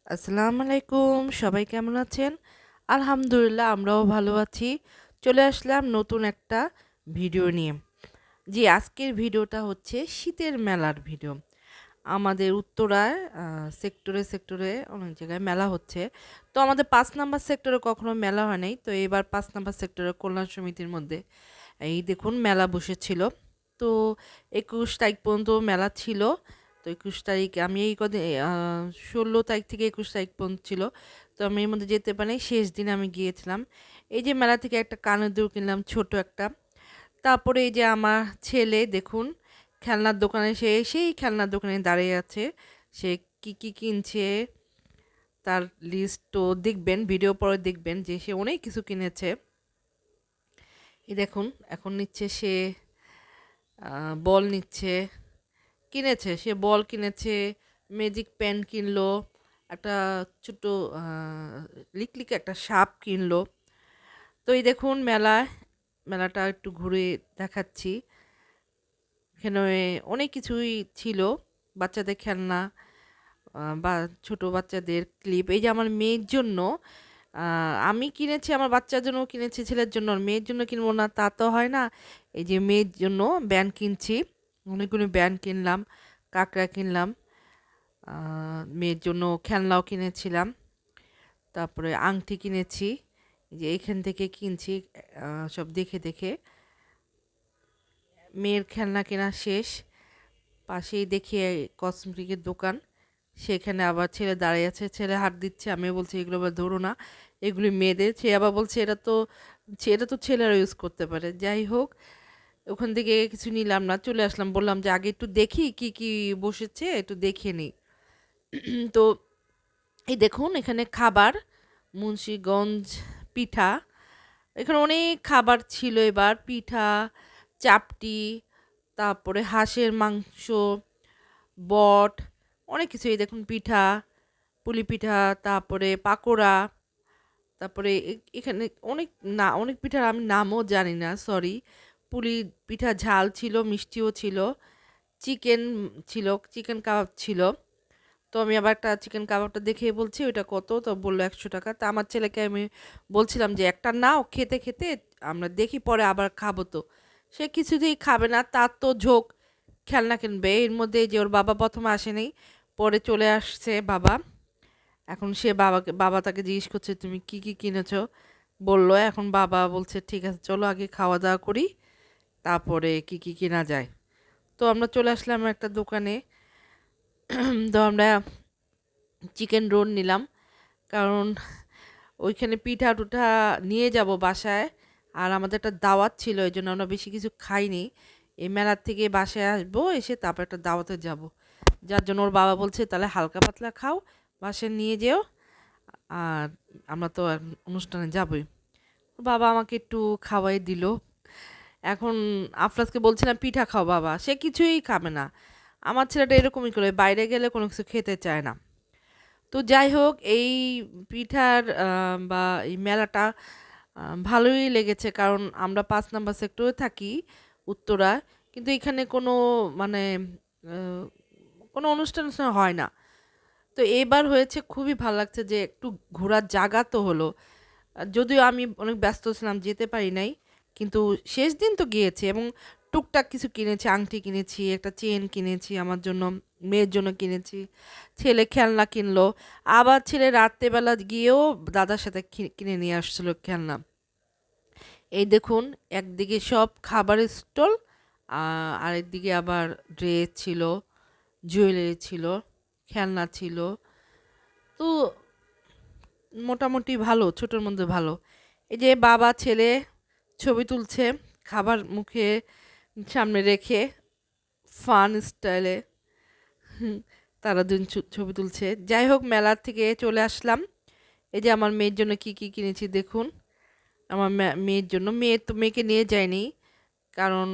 আসসালামু আলাইকুম, সবাই কেমন আছেন? আলহামদুলিল্লাহ আমরাও ভালো আছি। চলে আসলাম নতুন একটা ভিডিও নিয়ে। জি, আজকের ভিডিওটা হচ্ছে শীতের মেলার ভিডিও। আমাদের উত্তরায় সেক্টরে অনেক জায়গায় মেলা হচ্ছে। তো আমাদের ৫ নাম্বার সেক্টরে কখনো মেলা হয় নাই। তো এবার ৫ নাম্বার সেক্টরের কল্যাণ সমিতির মধ্যে এই দেখুন মেলা বসেছিল। তো ২১ তারিখ পর্যন্ত মেলা ছিল। তো ২১ তারিখ আমি এই কদিন ১৬ তারিখ থেকে ২১ তারিখ পর্যন্ত ছিল। তো আমি এর মধ্যে যেতে পারিনি, শেষ দিন আমি গিয়েছিলাম। এই যে মেলা থেকে একটা কানের দুল কিনলাম ছোট একটা। তারপরে এই যে আমার ছেলে দেখুন খেলনার দোকানে সে এসেই খেলনার দোকানে দাঁড়িয়ে আছে। সে কি কিনছে তার লিস্ট তো দেখবেন, ভিডিও পরে দেখবেন যে সে অনেক কিছু কিনেছে। এই দেখুন এখন নিচ্ছে সে বল নিচ্ছে। কিনেছে, সে বল কিনেছে, ম্যাজিক পেন কিনলো, একটা ছোট আ লিকলিকে একটা সাপ কিনলো। তো এই দেখুন মেলাটা একটু ঘুরে দেখাচ্ছি। এখানে অনেক কিছুই ছিল। বাচ্চাদের খেলনা, বা ছোট বাচ্চাদের ক্লিপ। এই যে আমার মেয়ের জন্য আ আমি কিনেছি, আমার বাচ্চার জন্যও কিনেছি, ছেলের জন্য। আর মেয়ের জন্য কিনবো না তা তো হয় না। এই যে মেয়ের জন্য ব্যান্ড কিনছি। অনেকগুলো ব্যান্ড কিনলাম, কাঁকড়া কিনলাম। আ মেয়ের জন্য খেলনাও কিনেছিলাম। তারপরে আংটি কিনেছি। এই যে এইখান থেকে কিনছি সব দেখে। মেয়ের খেলনা কেনা শেষ। পাশেই দেখি কসমেটিকের দোকান। সেখানে আবার ছেলে দাঁড়িয়ে আছে। ছেলে হাত দিচ্ছে। আমি বলছি, "এগুলো আবার ধরো না। এগুলি মেয়েদের।" সে আবার বলছে, "এটা তো ছেলেরা ইউজ করতে পারে।" যাই হোক, ওখান থেকে কিছু নিলাম না। চলে আসলাম। বললাম যে, "আগে একটু দেখি কি বসেছে, একটু দেখে নিই।" তো এই দেখুন এখানে খাবার, মুন্সিগঞ্জ পিঠা। এখানে অনেক খাবার ছিল এবার। পিঠা, চাপটি, তারপরে হাঁসের মাংস, বট, অনেক কিছু। এই দেখুন পিঠা, পুলি পিঠা, তারপরে পাকোড়া, তারপরে এখানে অনেক পিঠার আমি নামও জানি না, সরি। পুলি পিঠা ঝাল ছিল, মিষ্টিও ছিল, চিকেন ছিল, চিকেন কাবাব ছিল। তো আমি আবার একটা চিকেন কাবাবটা দেখেই বলছি ওইটা কত? তো বলল ৳১০০। তা আমার ছেলেকে আমি বলছিলাম যে, "একটা নাও, খেতে আমরা দেখি পরে আবার খাবো তো।" সে কিছুতেই খাবে না, তার তো ঝোঁক খেলনা কিনবে। এর মধ্যে এই যে ওর বাবা ১ম এ আসেনি, পরে চলে আসছে বাবা। এখন সে বাবা তাকে জিজ্ঞেস করছে, "তুমি কি কিনেছো?" বলল। এখন বাবা বলছে, "ঠিক আছে চলো আগে খাওয়া-দাওয়া করি, তারপরে কি কেনা যায়।" তো আমরা চলে আসলাম একটা দোকানে। তো আমরা চিকেন রোল নিলাম। কারণ ওইখানে পিঠা-টুঠা নিয়ে যাব বাসায়। আর আমাদের একটা দাওয়াত ছিল, এজন্য আমরা বেশি কিছু খাইনি। এই মেলার থেকে বাসায় আসবো, এসে তারপর একটা দাওয়াতে যাব। যার জন্য ওর বাবা বলছে, "তাহলে হালকা পাতলা খাও, বাসায় নিয়ে যেও। আর আমরা তো অনুষ্ঠানে যাবোই।" ওর বাবা আমাকে একটু খাওয়াই দিল। এখন আফরাজকে বলছিলাম, "পিঠা খাও বাবা।" সে কিছুই খাবে না। আমার ছেলেটা এরকমই করে, বাইরে গেলে কোনো কিছু খেতে চায় না। তো যাই হোক, এই পিঠার বা এই মেলাটা ভালোই লেগেছে। কারণ আমরা ৫ নাম্বার সেক্টরে থাকি, উত্তরায়। কিন্তু এখানে কোনো মানে আ কোনো অনুষ্ঠান-টনুষ্ঠান হয় না। তো এবার হয়েছে, খুবই ভাল লাগছে যে একটু ঘোরার জায়গা তো হলো। যদিও আমি অনেক ব্যস্ত ছিলাম, যেতে পারি নাই। কিন্তু শেষ দিন তো গিয়েছি এবং টুকটাক কিছু কিনেছি। আংটি কিনেছি, একটা চেইন কিনেছি আমার জন্য, মেয়ের জন্য কিনেছি। ছেলে খেলনা কিনলো। আবার ছেলে রাত্রেবেলা গিয়েও দাদার সাথে কিনে নিয়ে আসছিল খেলনা। এই দেখুন একদিকে সব খাবারের স্টল, আরেকদিকে আবার ড্রেস ছিল, জুয়েলারি ছিল, খেলনা ছিল। তো মোটামুটি ভালো, ছোটোর মধ্যে ভালো। এই যে বাবা ছেলে ছবি তুলছে, খাবার মুখে সামনে রেখে ফান স্টাইলে তারা ২ জন ছবি তুলছে। যাই হোক, মেলার থেকে চলে আসলাম। এই যে আমার মেয়ের জন্য কি কিনেছি দেখুন। আমার মেয়ের জন্য, মেয়েকে নিয়ে যায়নি। কারণ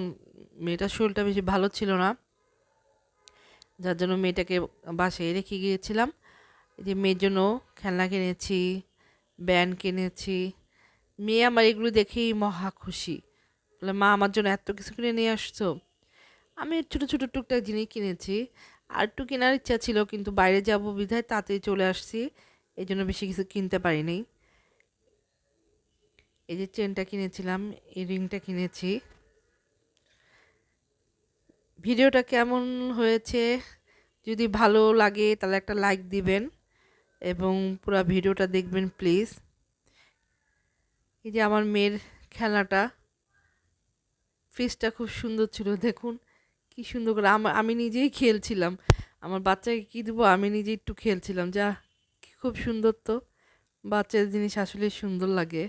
মেয়েটার শরীরটা বেশি ভালো ছিল না। যার জন্য মেয়েটাকে বাসায় রেখে গিয়েছিলাম। এই যে মেয়ের জন্য খেলনা কিনেছি, ব্যান্ড কিনেছি। মেয়ে আমার এগুলো দেখেই মহা খুশি। বলে, "মা আমার জন্য এত কিছু কিনে নিয়ে আসছো?" আমি ছোট টুকটাক জিনিস কিনেছি। আর একটু কেনার ইচ্ছা ছিল কিন্তু বাইরে যাব বিধায় তাড়াতাড়ি চলে আসছি, এই জন্য বেশি কিছু কিনতে পারিনি। এই যে চেনটা কিনেছিলাম, এই রিংটা কিনেছি। ভিডিওটা কেমন হয়েছে, যদি ভালো লাগে তাহলে একটা লাইক দিবেন এবং পুরো ভিডিওটা দেখবেন প্লিজ। এই যে আমার মেয়ের খেলনাটা, ফ্রিজটা খুব সুন্দর ছিল, দেখুন কি সুন্দর করে। আমি নিজেই খেলছিলাম, আমার বাচ্চাকে কি দেবো, আমি নিজে একটু খেলছিলাম। যা খুব সুন্দর তো, বাচ্চাদের জিনিস আসলে সুন্দর লাগে।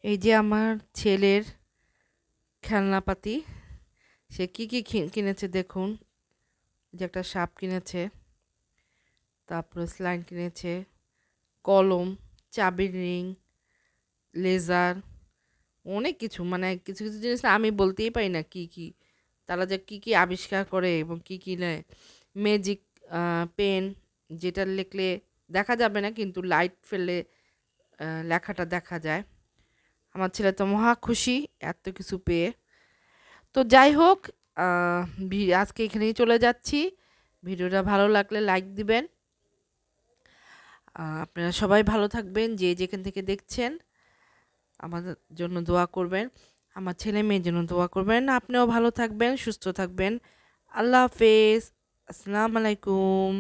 এই যে আমার ছেলের খেলনাপাতি, সে কি কি কিনেছে দেখুন। যে একটা সাপ কিনেছে, তারপরে স্লাইম কিনেছে, কলম, চাবির রিং, লেজার, অনেক কিছু। মানে কিছু কিছু জিনিস না আমি বলতেই পারি না কি কি তারা যে কি কি আবিষ্কার করে এবং কি কি নেয়। ম্যাজিক পেন, যেটা লিখলে দেখা যাবে না কিন্তু লাইট ফেললে লেখাটা দেখা যায়। আমার ছেলে তো মহা খুশি এত কিছু পেয়ে। তো যাই হোক, আজকে এখানেই চলে যাচ্ছি। ভিডিওটা ভালো লাগলে লাইক দিবেন। আপনারা সবাই ভালো থাকবেন, যে যেখান থেকে দেখছেন। আমাদের জন্য দোয়া করবেন, আমার ছেলে মেয়ের জন্য দোয়া করবেন। আপনিও ভালো থাকবেন, সুস্থ থাকবেন। আল্লাহ হাফেজ। আসসালামু আলাইকুম।